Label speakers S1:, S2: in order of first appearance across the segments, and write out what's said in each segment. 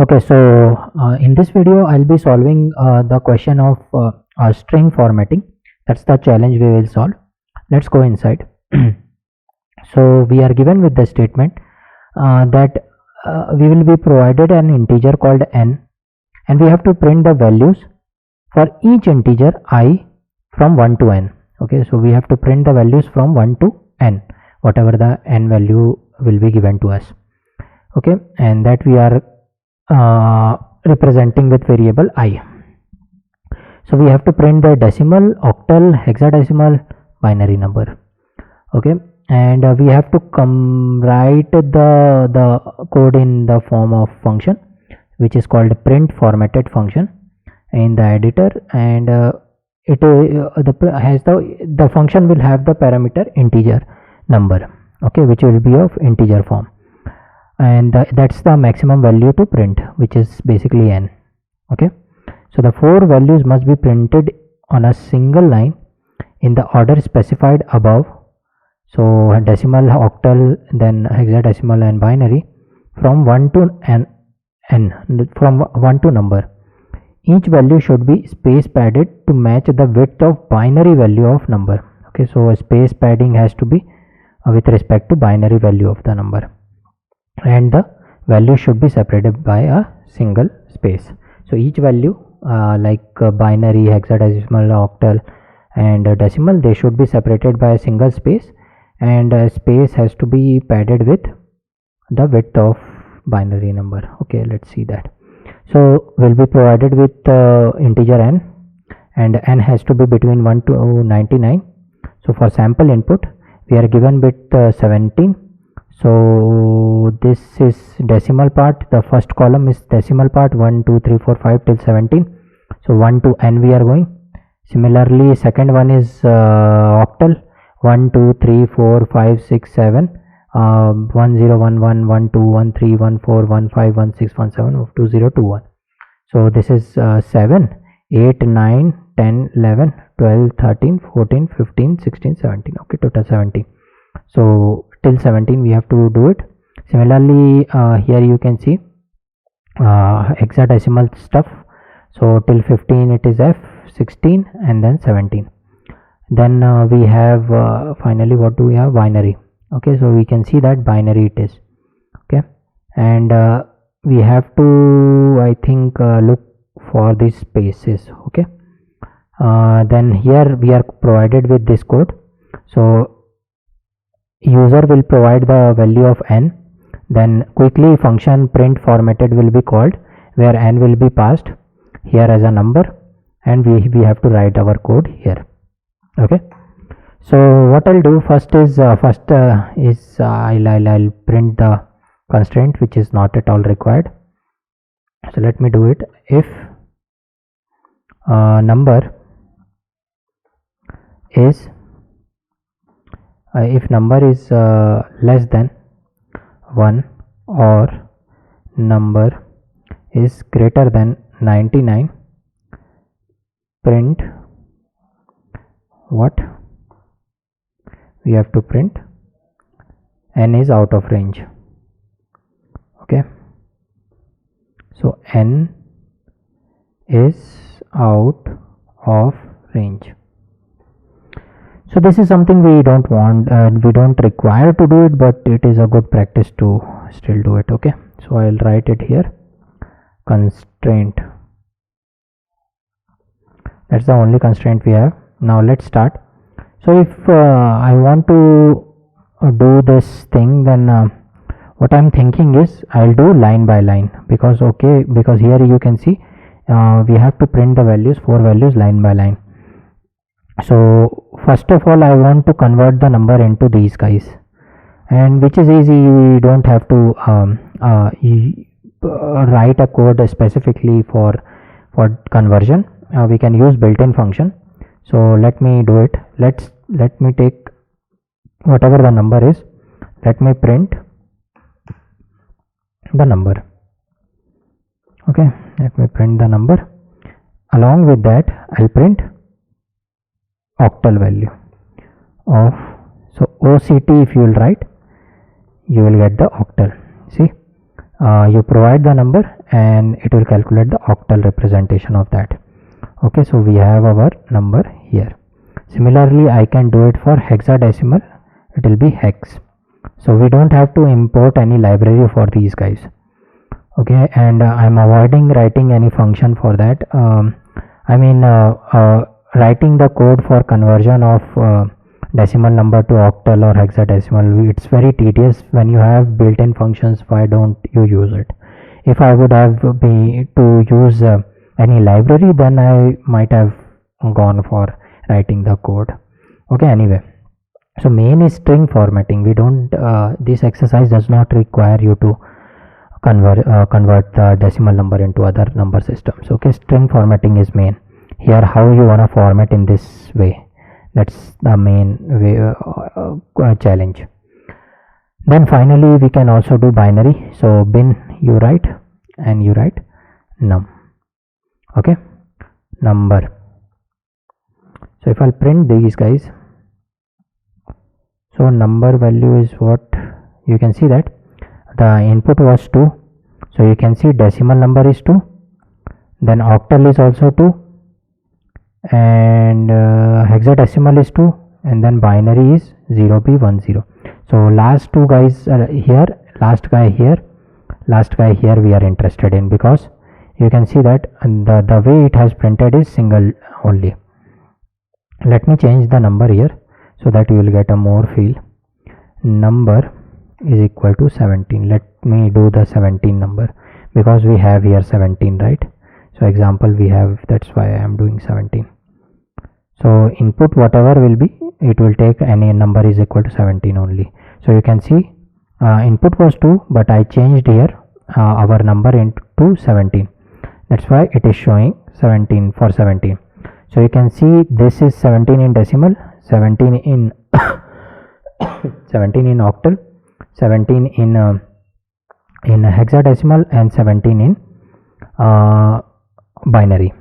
S1: Okay, so in this video, I'll be solving the question of string formatting. That's the challenge we will solve. Let's go inside. So we are given with the statement that we will be provided an integer called n, and we have to print the values for each integer I from 1 to n. Okay, so we have to print the values from 1 to n, whatever the n value will be given to us. Okay, and that we are representing with variable I. So we have to print the decimal, octal, hexadecimal, binary number. Okay, and we have to write the code in the form of function, which is called print formatted function in the editor, and the function will have the parameter integer number. Okay, which will be of integer form, and that's the maximum value to print, which is basically n. Okay, so the four values must be printed on a single line in the order specified above. So decimal, octal, then hexadecimal and binary from 1 to n, from 1 to number. Each value should be space padded to match the width of binary value of number. Okay, so space padding has to be with respect to binary value of the number, and the value should be separated by a single space. So each value like binary, hexadecimal, octal and decimal, they should be separated by a single space, and space has to be padded with the width of binary number. Okay, let's see that. So we'll be provided with integer n, and n has to be between 1 to 99. So for sample input we are given with 17. So this is decimal part. The first column is decimal part, 1 2 3 4 5 till 17. So 1 to n we are going. Similarly, second one is octal, 1 2 3 4 5 6 7, 1 0 1 1 1 2 1 3 1 4 1 5 1 6 1 7 2 0 2 1. So this is 7 8 9 10 11 12 13 14 15 16 17. Okay, total 17. So till 17 we have to do it. Similarly, here you can see hexadecimal stuff. So till 15 it is F, 16 and then 17. Then we have finally, what do we have? Binary. Okay, so we can see that binary it is. Okay, and we have to, I think, look for these spaces. Okay, then here we are provided with this code. So user will provide the value of n, then quickly function print formatted will be called, where n will be passed here as a number, and we have to write our code here. Okay, so what I'll do first is I'll print the constraint, which is not at all required. So let me do it. If number is less than 1 or number is greater than 99, print what? We have to print n is out of range. Okay, so n is out of range. So this is something we don't want, we don't require to do it, but it is a good practice to still do it. Okay, so I'll write it here, constraint. That's the only constraint we have. Now let's start. So if I want to do this thing, then what I'm thinking is I'll do line by line, because here you can see we have to print the values, 4 values, line by line. So first of all, I want to convert the number into these guys, and which is easy. We don't have to write a code specifically for conversion. We can use built-in function. So let me do it. Let me take whatever the number is. Let me print the number. Okay, let me print the number. Along with that, I'll print octal value of, so OCT if you will write, you will get the octal. See, you provide the number and it will calculate the octal representation of that. Okay, so we have our number here. Similarly, I can do it for hexadecimal. It will be hex. So we don't have to import any library for these guys. Okay, and I'm avoiding writing any function for that. Writing the code for conversion of decimal number to octal or hexadecimal, it's very tedious. When you have built-in functions, why don't you use it? If I would have to use any library, then I might have gone for writing the code. Okay, anyway, so main is string formatting. We don't this exercise does not require you to convert the decimal number into other number systems. Okay, string formatting is main here. How you wanna format in this way, that's the main way, challenge. Then finally we can also do binary. So bin you write and you write num. Okay, number. So if I'll print these guys, so number value is what you can see that the input was 2, so you can see decimal number is 2, then octal is also 2, and hexadecimal is 2, and then binary is 0B10. So last two guys are here, last guy here we are interested in, because you can see that the way it has printed is single only. Let me change the number here so that you will get a more feel. Number is equal to 17. Let me do the 17 number, because we have here 17, right? So example we have, that's why I am doing 17. So input whatever will be, it will take any number is equal to 17 only. So you can see input was 2, but I changed here our number into 17. That's why it is showing 17 for 17. So you can see this is 17 in decimal, 17 in 17 in octal, 17 in hexadecimal, and 17 in binary.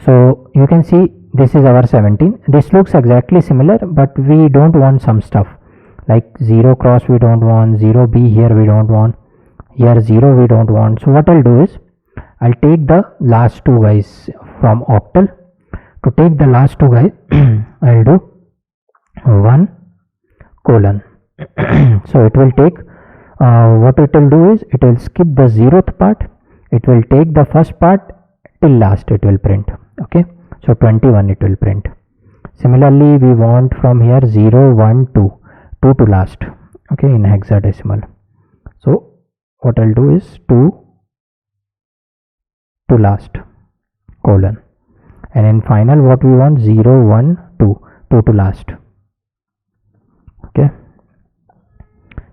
S1: So you can see this is our 17. This looks exactly similar, but we don't want some stuff like 0 cross we don't want, 0B here we don't want, here 0 we don't want. So what I'll do is I'll take the last two guys from octal. To take the last two guys I'll do 1 colon. So it will take what it will do is it will skip the 0th part, it will take the first part till last, it will print. Okay, so 21 it will print. Similarly we want from here 0 1 2 2 to last. Okay, in hexadecimal. So what I'll do is 2 to last colon, and in final what we want 0 1 2 2 to last. Okay,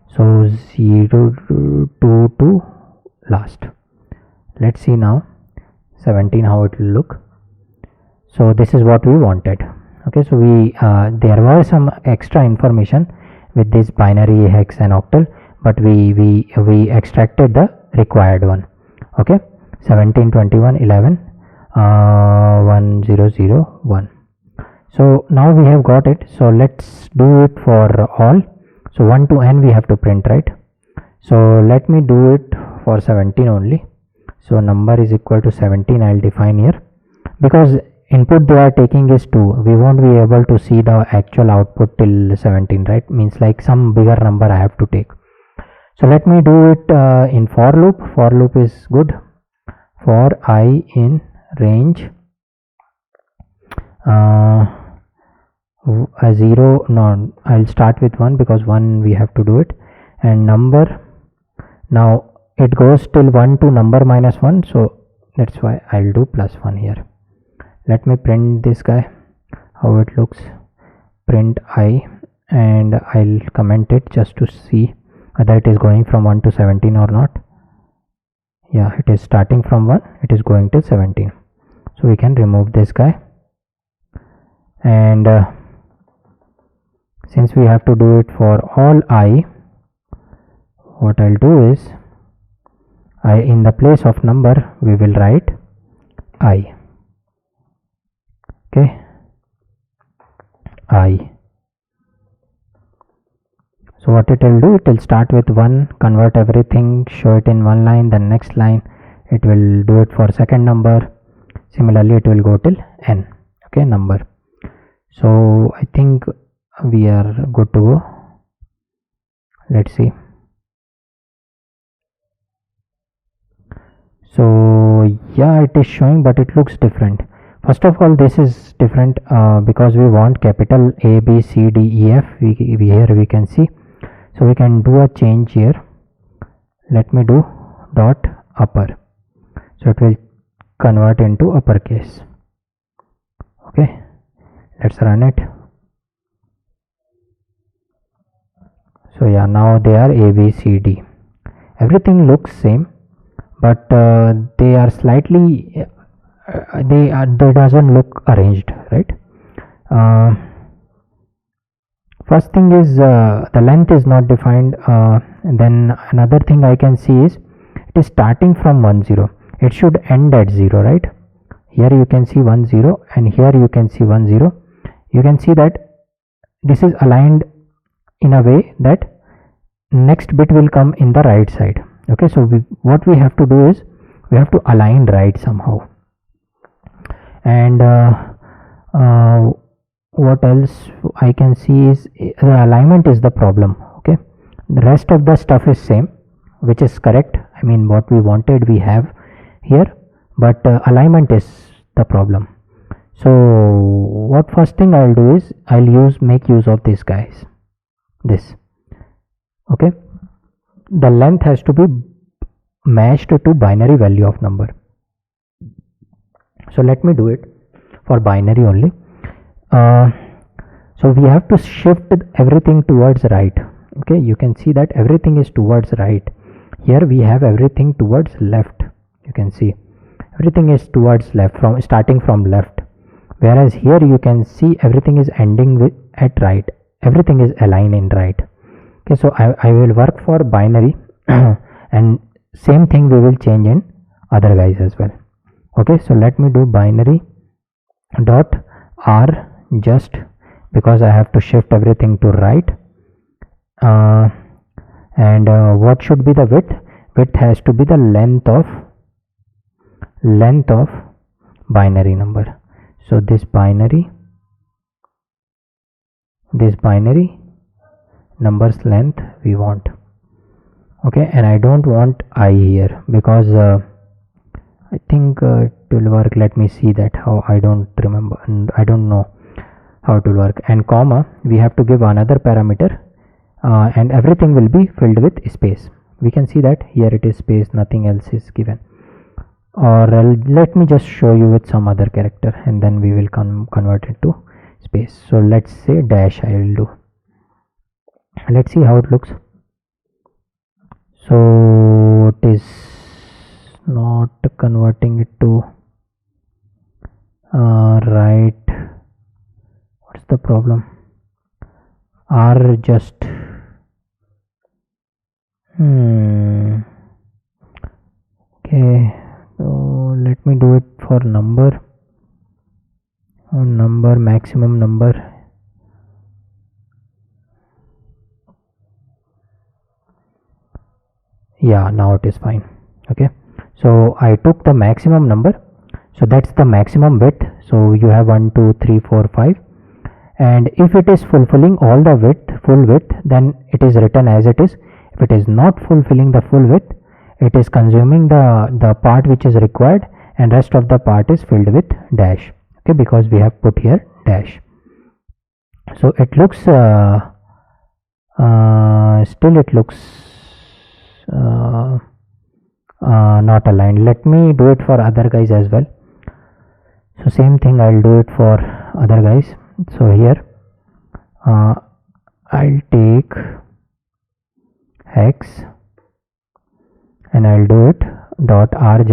S1: so 0 2 to last. Let's see now 17 how it will look. So this is what we wanted. Okay, so we there was some extra information with this binary, hex and octal, but we extracted the required one. Okay, 17 21 11 1 0 0 1. So now we have got it. So let's do it for all. So 1 to n we have to print, right? So let me do it for 17 only. So number is equal to 17. I'll define here, because input they are taking is 2. We won't be able to see the actual output till 17, right? Means like some bigger number I have to take. So let me do it in for loop. For loop is good. For I in range 0, no, I'll start with 1 because 1 we have to do it, and number, now it goes till 1 to number minus 1, so that's why I'll do plus 1 here. Let me print this guy how it looks. Print I, and I'll comment it just to see whether it is going from 1 to 17 or not. Yeah, it is starting from 1, it is going to 17. So we can remove this guy, and since we have to do it for all I, what I'll do is I, in the place of number we will write I. Okay, I. So what it will do, it will start with 1, convert everything, show it in one line, then next line it will do it for second number. Similarly it will go till n, okay, number. So I think we are good to go. Let's see. So yeah, it is showing, but it looks different. First of all, this is different because we want capital A, B, C, D, E, F. Here we can see. So we can do a change here. Let me do dot upper. So it will convert into uppercase. Okay, let's run it. So yeah, now they are A, B, C, D. Everything looks same, but they are slightly they doesn't look arranged, right? First thing is the length is not defined. And then another thing I can see is it is starting from 1 0. It should end at 0, right? Here you can see 1 0 and here you can see 1 0. You can see that this is aligned in a way that next bit will come in the right side. Okay, so what we have to do is we have to align right somehow. And what else I can see is the alignment is the problem. Okay, the rest of the stuff is same, which is correct. I mean, what we wanted we have here, but alignment is the problem. So what first thing I'll do is I'll make use of these guys, this. Okay, the length has to be matched to binary value of number. So let me do it for binary only. So we have to shift everything towards right. Okay, you can see that everything is towards right. Here we have everything towards left. You can see everything is towards left, from starting from left, whereas here you can see everything is ending with at right. Everything is aligned in right. Okay, so I will work for binary and same thing we will change in other guys as well. Okay, so let me do binary dot r just, because I have to shift everything to right. And what should be the width? Width has to be the length of binary number. So this binary numbers length we want. Okay, and I don't want I here because I think it will work. Let me see that how. I don't remember and I don't know how it will work. And comma, we have to give another parameter and everything will be filled with space. We can see that here it is space, nothing else is given. Or let me just show you with some other character and then we will convert it to space. So let's say dash I will do. Let's see how it looks. So it is not converting it to right. What's the problem? R just okay, so let me do it for number maximum number. Yeah, now it is fine. Okay, so I took the maximum number, so that's the maximum width. So you have 1 2 3 4 5, and if it is fulfilling all the full width, then it is written as it is. If it is not fulfilling the full width, it is consuming the part which is required and rest of the part is filled with dash. Okay, because we have put here dash. So it looks still it looks not aligned. Let me do it for other guys as well. So same thing I'll do it for other guys. So here I'll take hex and I'll do it dot r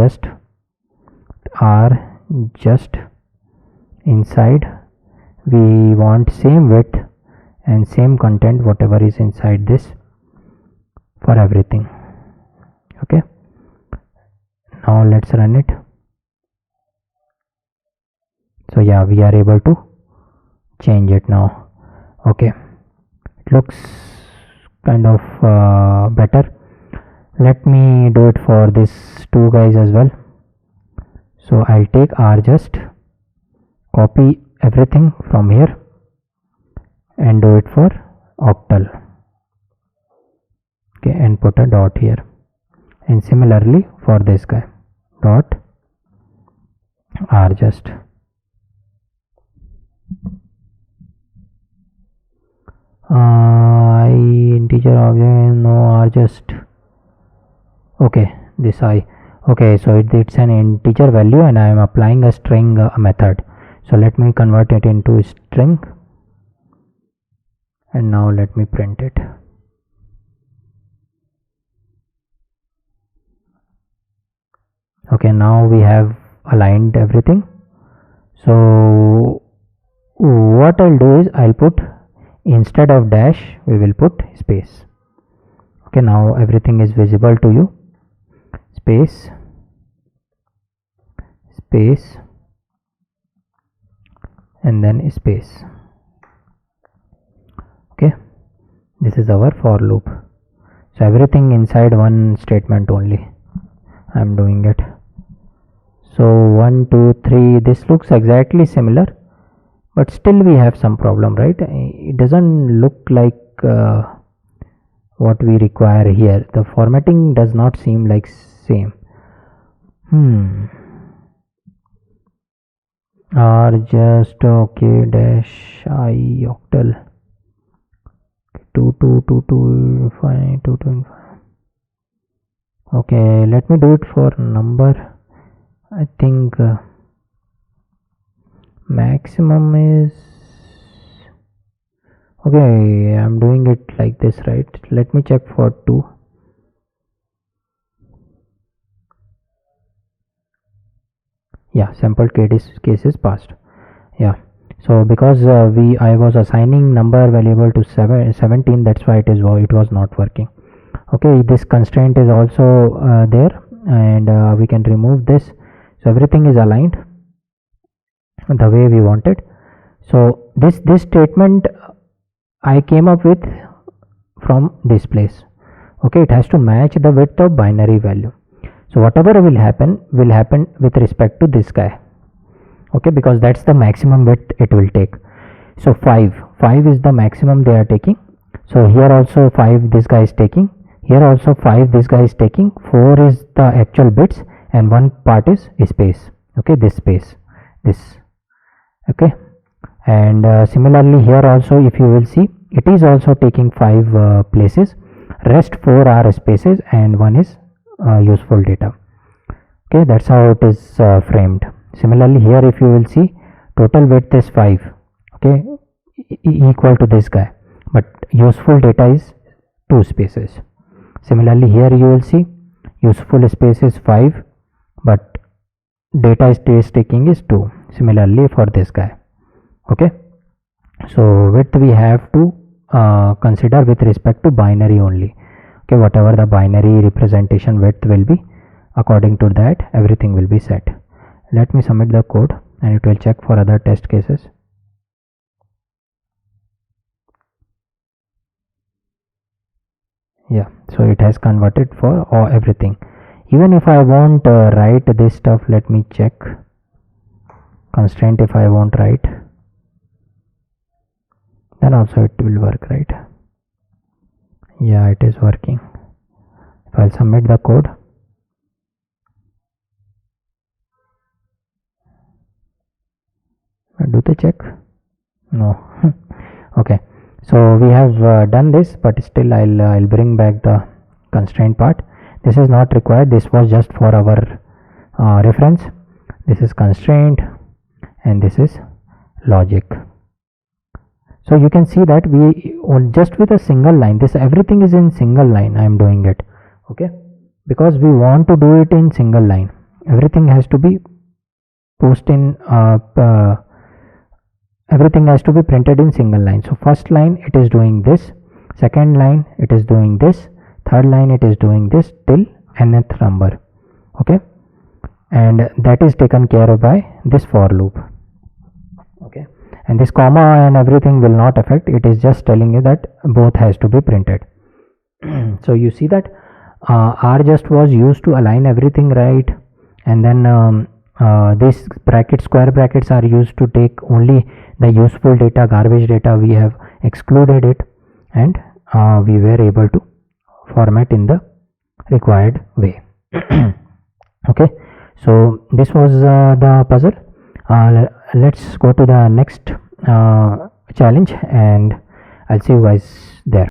S1: just inside. We want same width and same content whatever is inside this for everything. Okay, now let's run it. So yeah, we are able to change it now. Okay, it looks kind of better. Let me do it for these two guys as well. So I'll take rjust, copy everything from here and do it for octal. Okay, and put a dot here, and similarly for this guy, dot rjust. Integer object, no rjust. Okay, this I. Okay, so it's an integer value and I am applying a string method. So let me convert it into string, and now let me print it. Okay, now we have aligned everything. So what I'll do is I'll put, instead of dash we will put space. Okay, now everything is visible to you. Space, space, and then space. Okay, this is our for loop. So everything inside one statement only I'm doing it. So 1 2 3, this looks exactly similar, but still we have some problem, right? It doesn't look like what we require here. The formatting does not seem like same. Rjust, okay, dash I octal 2222 okay, let me do it for number. I think maximum is okay. I'm doing it like this, right? Let me check for 2. Yeah, sample case is passed. Yeah, so because I was assigning number variable to 17, that's why it was not working. Okay, this constraint is also there, and we can remove this. So everything is aligned the way we wanted. So this statement I came up with from this place. Okay, it has to match the width of binary value. So whatever will happen with respect to this guy. Okay, because that's the maximum width it will take. So 5 is the maximum they are taking. So here also 5 this guy is taking, here also 5 this guy is taking, 4 is the actual bits, and one part is space. Okay, this space, this. Okay, and similarly here also, if you will see, it is also taking 5 places, rest 4 are spaces and 1 is useful data. Okay, that's how it is framed. Similarly here, if you will see, total width is 5, okay, equal to this guy, but useful data is 2 spaces. Similarly here you will see, useful space is 5, but data is taking is 2. Similarly for this guy. Okay, so width we have to consider with respect to binary only. Okay, whatever the binary representation width will be, according to that everything will be set. Let me submit the code and it will check for other test cases. Yeah, so it has converted for everything. Even if I won't write this stuff, let me check constraint. If I won't write, then also it will work, right? Yeah, it is working. If I'll submit the code, do the check. No. Okay, so we have done this, but still I'll bring back the constraint part. This is not required, this was just for our reference. This is constraint and this is logic. So you can see that we just with a single line, this everything is in single line. I am doing it, okay, because we want to do it in single line. Everything has to be everything has to be printed in single line. So first line it is doing this, second line it is doing this, third line it is doing this till nth number. Okay, and that is taken care of by this for loop. Okay, and this comma and everything will not affect, it is just telling you that both has to be printed. So you see that R just was used to align everything right, and then these brackets, square brackets, are used to take only the useful data. Garbage data we have excluded it, and we were able to format in the required way. Okay, so this was the puzzle. Let's go to the next challenge, and I'll see you guys there.